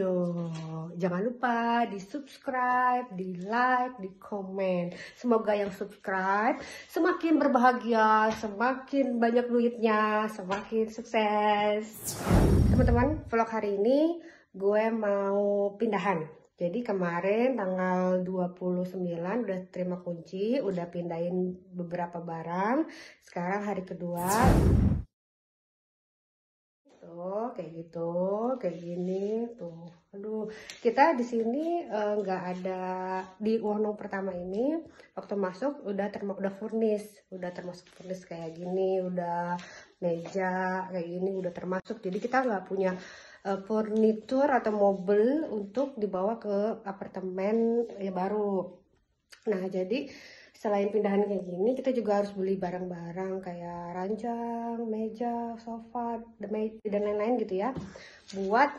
video. Jangan lupa di subscribe, di like, di komen. Semoga yang subscribe semakin berbahagia, semakin banyak duitnya, semakin sukses. Teman-teman, vlog hari ini gue mau pindahan. Jadi kemarin tanggal 29 udah terima kunci, udah pindahin beberapa barang. Sekarang hari kedua. Tuh, kayak gitu, kayak gini tuh. Aduh, kita di sini nggak ada di Wohnung pertama ini. Waktu masuk udah furnis, udah termasuk furnis kayak gini, udah meja kayak gini, udah termasuk. Jadi kita nggak punya furnitur atau mobil untuk dibawa ke apartemen yang baru. Nah, jadi selain pindahan kayak gini, kita juga harus beli barang-barang kayak ranjang, meja, sofa, dan lain-lain gitu ya, buat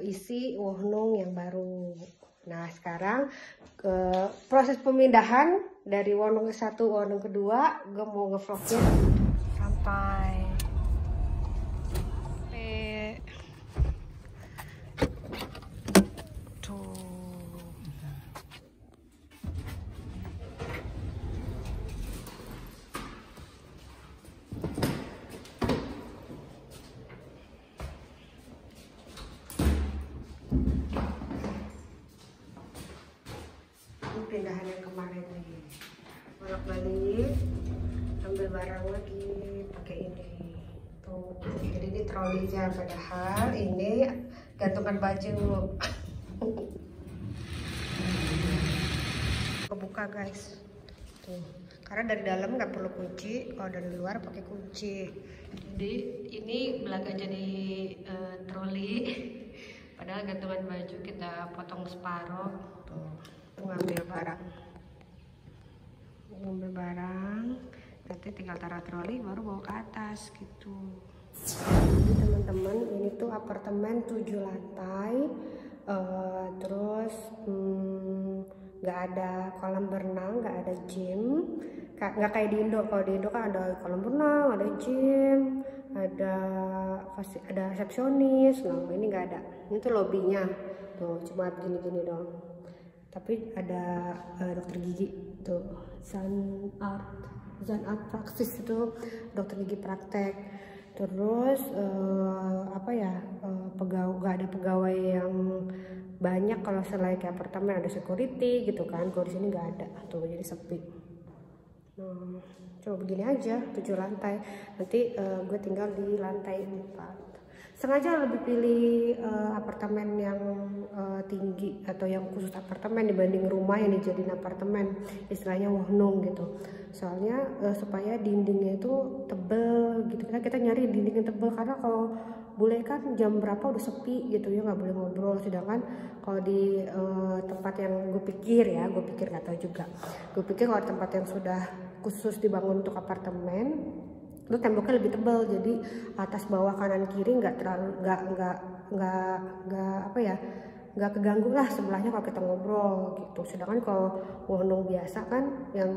isi Wohnung yang baru. Nah, sekarang proses pemindahan dari Wohnung ke satu, Wohnung kedua, gue mau ngevlogin sampai pindahan yang kemarin nih, bolak-balik ambil barang lagi pakai ini tuh. Jadi ini trolinya, padahal ini gantungan baju. Kebuka guys tuh, karena dari dalam nggak perlu kunci, kalau dari luar pakai kunci. Jadi ini belaga jadi troli, padahal gantungan baju kita potong separuh tuh. Ngambil barang, nanti tinggal taruh troli baru bawa ke atas gitu. Jadi teman-teman, ini tuh apartemen 7 lantai, terus nggak ada kolam berenang, nggak ada gym, nggak kayak di Indo. Kalau di Indo kan ada kolam berenang, ada gym, ada resepsionis. Nah, ini nggak ada. Ini tuh lobbynya tuh, cuma gini-gini dong. Tapi ada dokter gigi tuh, Zan Art Praksis, itu dokter gigi praktek. Terus gak ada pegawai yang banyak. Kalau selain kayak apartemen ada security gitu kan, kalau di sini nggak ada tuh, jadi sepi. Nah, coba begini aja 7 lantai. Nanti gue tinggal di lantai 4. Sengaja lebih pilih apartemen yang tinggi atau yang khusus apartemen dibanding rumah yang dijadiin apartemen, istilahnya Wohnung gitu. Soalnya supaya dindingnya itu tebel gitu. Kita nyari dinding yang tebel, karena kalau bule kan jam berapa udah sepi gitu ya, nggak boleh ngobrol. Sedangkan kalau di tempat yang gue pikir nggak tahu juga, gue pikir kalau tempat yang sudah khusus dibangun untuk apartemen itu temboknya lebih tebal, jadi atas bawah kanan kiri nggak keganggu lah sebelahnya kalau kita ngobrol gitu. Sedangkan kalau Wohnung biasa kan yang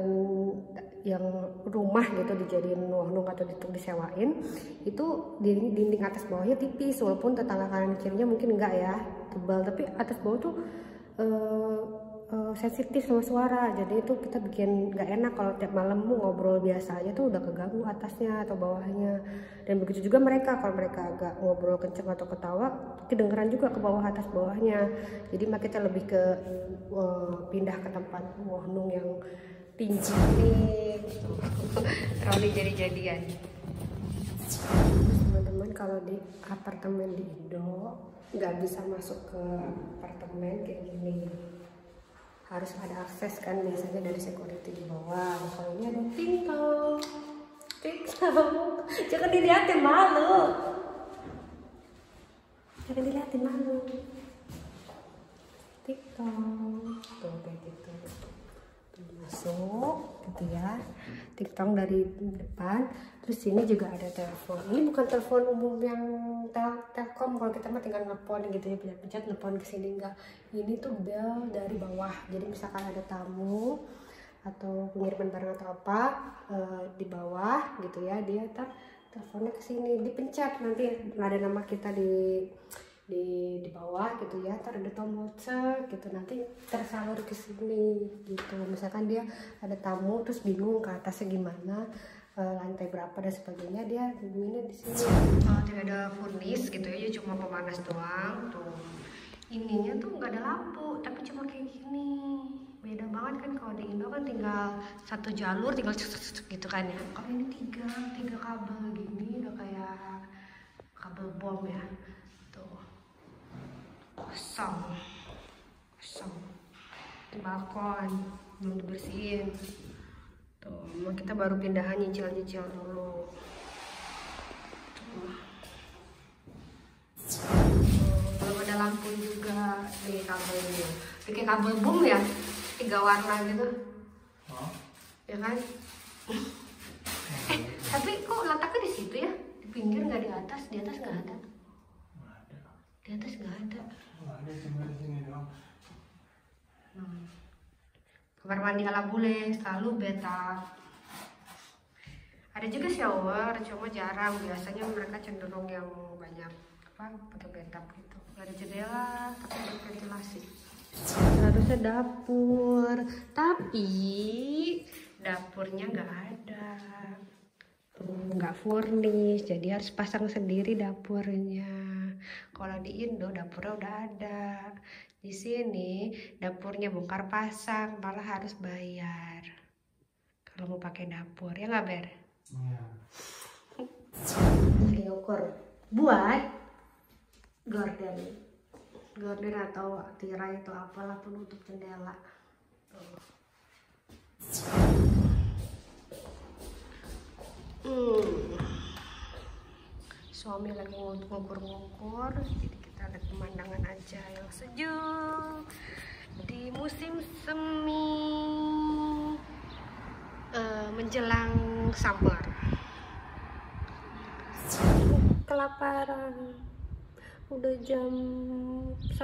rumah gitu dijadiin Wohnung atau disewain, itu dinding atas bawahnya tipis, walaupun tetangga kanan kirinya mungkin enggak ya tebal, tapi atas bawah tuh sensitif sama suara. Jadi itu kita bikin nggak enak kalau tiap malam ngobrol biasa aja tuh udah keganggu atasnya atau bawahnya. Dan begitu juga mereka, kalau mereka agak ngobrol kenceng atau ketawa, kedengeran juga ke bawah atas bawahnya. Jadi kita lebih ke pindah ke tempat Wohnung yang tinggi nih. Troli jadi-jadian. Teman-teman, kalau di apartemen di Indo nggak bisa masuk ke apartemen kayak gini, harus ada akses kan biasanya dari security di bawah. Kalau ini ada tingkong, jangan dilihatin, malu, tingkong tuh kayak gitu. Masuk gitu ya, TikTok dari depan. Terus sini juga ada telepon. Ini bukan telepon umum yang Telkom, kalau kita mah tinggal nelpon gitu ya, pencet nelpon ke sini, enggak. Ini tuh bel dari bawah. Jadi misalkan ada tamu atau pengiriman barang atau apa di bawah gitu ya, dia teleponnya ke sini, dipencet, nanti ada nama kita di di bawah gitu ya, ntar ada tombol cek gitu, nanti tersalur ke sini gitu. Misalkan dia ada tamu terus bingung ke atasnya gimana, lantai berapa dan sebagainya, dia hubunginnya di sini. Tidak ada furnis gitu ya, cuma pemanas doang tuh. Ininya tuh nggak ada lampu, tapi cuma kayak gini. Beda banget kan, kalau di Indo kan tinggal satu jalur, tinggal gitu kan ya. Kalau ini tiga kabel gini, udah kayak kabel bom ya. Tuh kosong di balkon belum dibersihin. Tuh kita baru pindahan, nyicil dulu. Belum ada lampu juga di kabelnya, bikin kabel boom ya, 3 warna gitu. Ya kan? Tapi kok letaknya di situ ya, di pinggir nggak di atas? Di atas nggak ada? Di atas nggak ada. Cuma di sini doang. Kamar mandi ala bule, selalu beta. Ada juga shower, cuma jarang. Biasanya mereka cenderung yang banyak pakai bathtub gitu. Gak ada jendela, tapi ada ventilasi. Seharusnya dapur, tapi dapurnya nggak ada, nggak furnis, jadi harus pasang sendiri dapurnya. Kalau di Indo dapurnya udah ada. Di sini dapurnya bongkar pasang, malah harus bayar kalau mau pakai dapur, ya nggak Ber? Iya. Lagi ngukur buat gorden atau tirai atau apalah penutup jendela. Suami lagi ngukur-ngukur, jadi kita lihat pemandangan aja yang sejuk di musim semi menjelang summer. Kelaparan, udah jam 1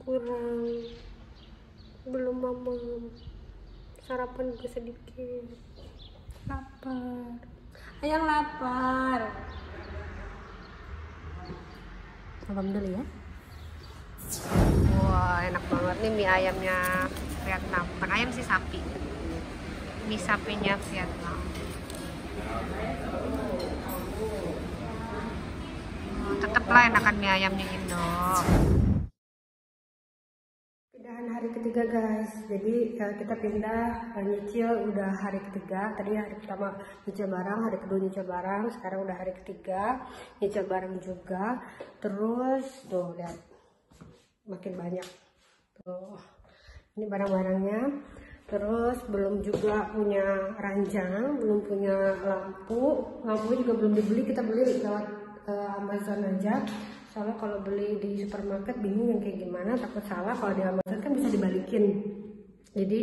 kurang, belum mamam, sarapan juga sedikit, lapar, ayang lapar. Makan dulu ya. Wah, enak banget nih mie ayamnya Vietnam. Bukan ayam sih, sapi. Mie sapinya Vietnam. Tetaplah enakan mie ayam di Indo. Pindahan hari ketiga guys. Jadi kita pindah nyicil udah hari ketiga. Tadi hari pertama nyicil barang, hari kedua nyicil barang, sekarang udah hari ketiga nyicil barang juga. Terus tuh lihat, makin banyak tuh, ini barang-barangnya. Terus belum juga punya ranjang, belum punya lampu juga belum dibeli, kita beli lewat Amazon aja. Soalnya kalau beli di supermarket bingung yang kayak gimana, takut salah. Kalau di Amazon kan bisa dibalikin, jadi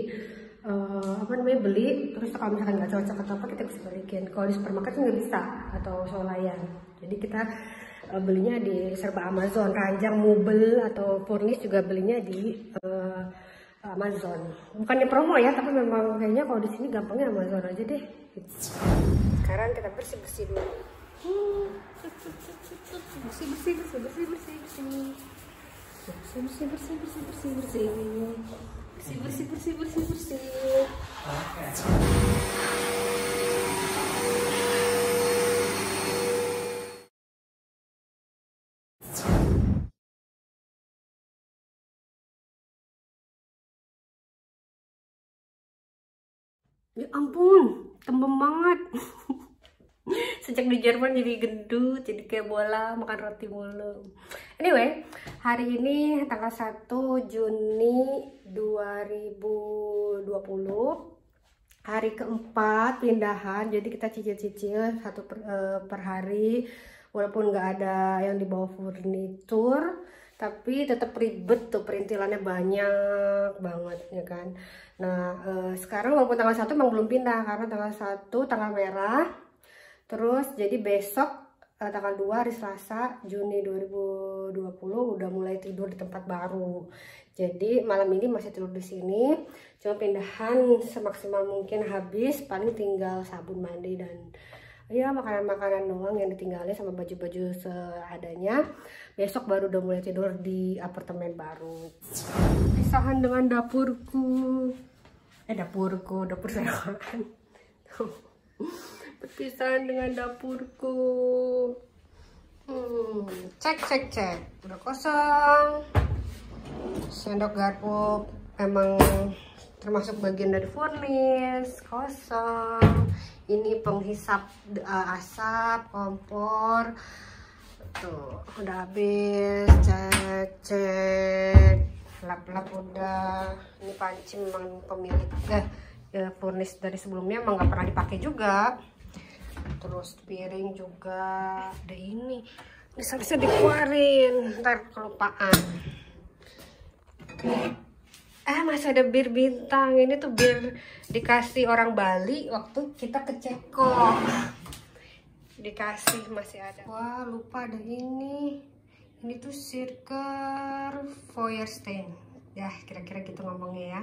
beli terus kalau misalkan nggak cocok atau apa kita bisa balikin. Kalau di supermarket nggak bisa, atau swalayan. Jadi kita belinya di serba Amazon. Ranjang, mobil atau furnis juga belinya di Amazon. Bukannya promo ya, tapi memang kayaknya kalau di sini gampangnya Amazon aja deh. Sekarang kita bersih dulu. Bersih. Ya ampun, tembem banget. Sejak di Jerman jadi gendut, jadi kayak bola, makan roti mulu. Anyway, hari ini tanggal 1 Juni 2020, hari keempat pindahan. Jadi kita cicil-cicil satu per hari, walaupun nggak ada yang dibawa furnitur, tapi tetap ribet tuh, perintilannya banyak banget ya kan. Nah sekarang walaupun tanggal 1 emang belum pindah, karena tanggal 1 tanggal merah. Terus jadi besok tanggal 2 hari Selasa Juni 2020 udah mulai tidur di tempat baru. Jadi malam ini masih tidur di sini. Cuma pindahan semaksimal mungkin habis, paling tinggal sabun mandi dan Ya makanan-makanan doang yang ditinggalin sama baju-baju seadanya. Besok baru udah mulai tidur di apartemen baru. Pisahan dengan dapurku. Dapur sewa. Perpisahan dengan dapurku. Cek. Udah kosong. Sendok garpu emang termasuk bagian dari furnis, kosong. Ini penghisap asap kompor. Tuh, udah habis. Cek. Lap-lap udah. Ini panci memang pemilik furnis dari sebelumnya emang nggak pernah dipakai juga. Terus piring juga ada ini bisa dikeluarin, ntar kelupaan. Masih ada bir bintang. Ini tuh bir dikasih orang Bali waktu kita ke Ceko. Dikasih masih ada. Wah, lupa ada ini. Ini tuh Circle Feuerstein. Ya, kira-kira gitu ngomongnya ya.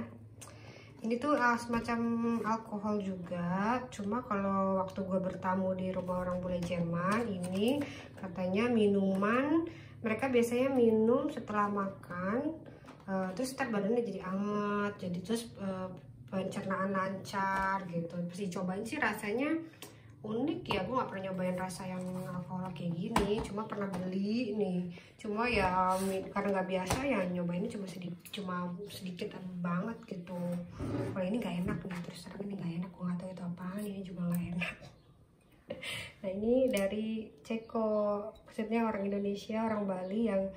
Ini tuh semacam alkohol juga. Cuma kalau waktu gue bertamu di rumah orang bule Jerman, ini katanya minuman. Mereka biasanya minum setelah makan. Terus ntar badannya jadi anget, jadi terus pencernaan lancar gitu. Pasti cobain sih, rasanya unik ya. Gue gak pernah nyobain rasa yang alkohol kayak gini, cuma pernah beli nih. Cuma ya karena nggak biasa ya nyobainnya cuma sedikit banget gitu. Kalau ini nggak enak nih, terus terang ini nggak enak. Gue nggak tahu itu apaan, ini juga nggak enak. Nah ini dari Ceko, maksudnya orang Indonesia, orang Bali yang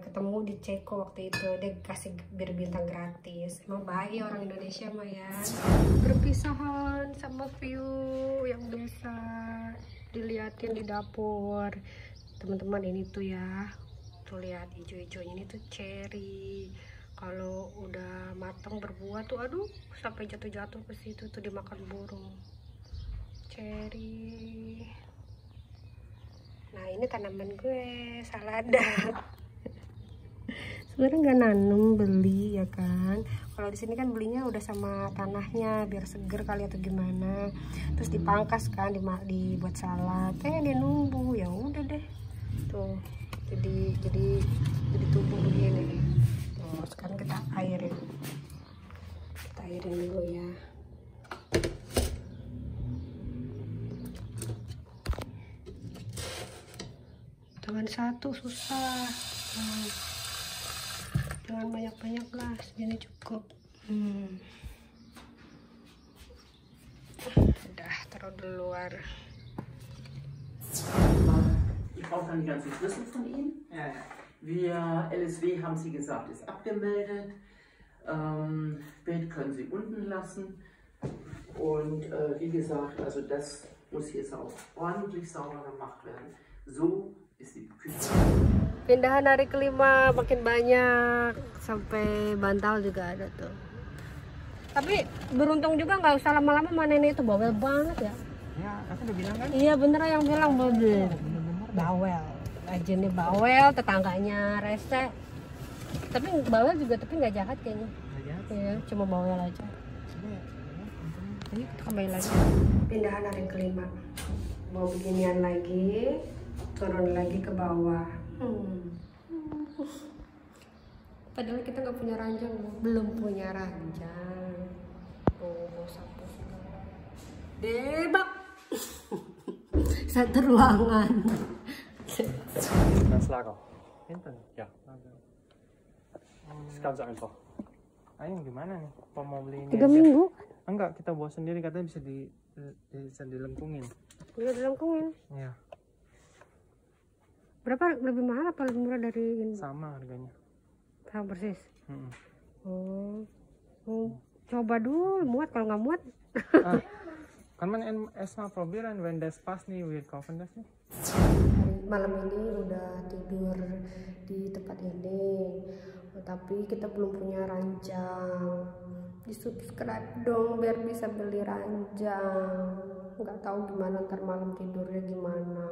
ketemu di Ceko waktu itu. Dia kasih bir bintang gratis. Emang baik orang Indonesia mah ya. Berpisahan sama view yang bisa diliatin di dapur. Teman-teman, ini tuh ya, tuh lihat hijau-hijaunya, ini tuh cherry. Kalau udah matang berbuah tuh aduh sampai jatuh-jatuh ke situ tuh dimakan burung. Cherry. Nah ini tanaman gue, salada. Sebenarnya nggak nanam, beli ya kan. Kalau di sini kan belinya udah sama tanahnya biar seger kali atau gimana. Terus dipangkas kan, dibuat salad. Dia numbuh, ya udah deh. Tuh, jadi tumbuh begini. Tuh, sekarang kita airin. Kita airin dulu ya. Tangan satu susah. Jangan banyak-banyak lah, segini cukup. Udah, taruh di luar. Ich brauche dann die ganzen Schlüssel von Ihnen. Ja. Wir, LSW haben Sie gesagt, ist abgemeldet. Bild können Sie unten lassen. Und wie gesagt, also das muss jetzt auch ordentlich sauber gemacht werden. So ist die Küche. Pindahan hari kelima makin banyak, sampai bantal juga ada tuh. Tapi beruntung juga, nggak usah lama-lama, mana ini itu bawel banget ya. Ya, aku udah bilang kan? Iya bener yang bilang bawel. Bawel. Ajennya bawel, tetangganya rese. Tapi bawel juga, tapi nggak jahat kayaknya. Nggak jahat. Iya, cuma bawel aja. Ini kita kembali lagi. Pindahan hari kelima. Mau beginian lagi, turun lagi ke bawah. Padahal kita nggak punya ranjang, belum punya ranjang. Oh, mau sapu segala. Debak. Satu ruangan. Das Lager. Hinten? Ja. Das ist ganz einfach. Ayo gimana nih? Apa mau beli ini 3 aja? minggu. Enggak, kita bawa sendiri, katanya bisa dilengkungin. Bisa dilengkungin. Iya. Berapa lebih mahal apa lebih murah dari ini? Sama harganya. Sama persis. Mm-mm. Coba dulu, muat. Kalau nggak muat, Kan man erstmal probieren, wenn das passt nih, wir kaufen das nih. malam ini udah tidur di tempat ini, tapi kita belum punya ranjang. Di subscribe dong biar bisa beli ranjang. Nggak tahu gimana ntar malam tidurnya gimana.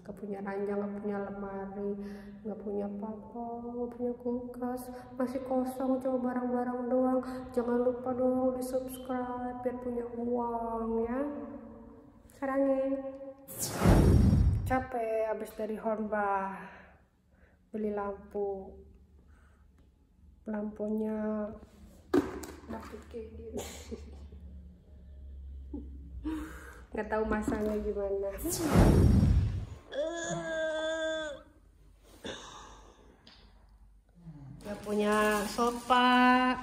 Gak punya ranjang, gak punya lemari, gak punya apa-apa, gak punya kulkas, masih kosong, cuma barang-barang doang. Jangan lupa dong di subscribe biar punya uang ya. Sarangin. Capek abis dari Hornbach beli lampunya dapet kayak gini. Nggak tahu masangnya gimana. Nggak punya sofa,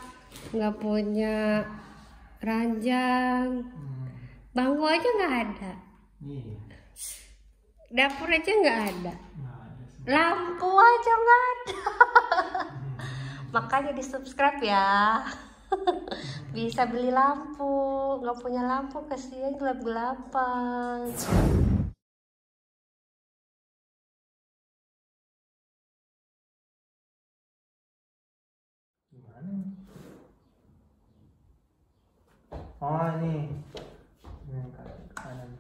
nggak punya ranjang, bangku aja nggak ada, dapur aja nggak ada, lampu aja nggak ada. Makanya di subscribe ya. Bisa beli lampu, nggak punya lampu kasihan gelap-gelapan. Gimana? Oh ini kanan.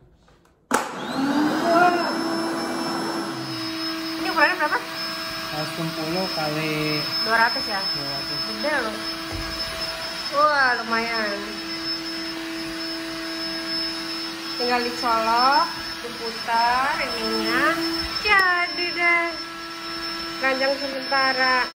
Ini ukurannya berapa? 110 kali 200 ya? 200. Gede loh. Wah lumayan. Tinggal dicolok, diputar ininya, jadi deh ranjang sementara.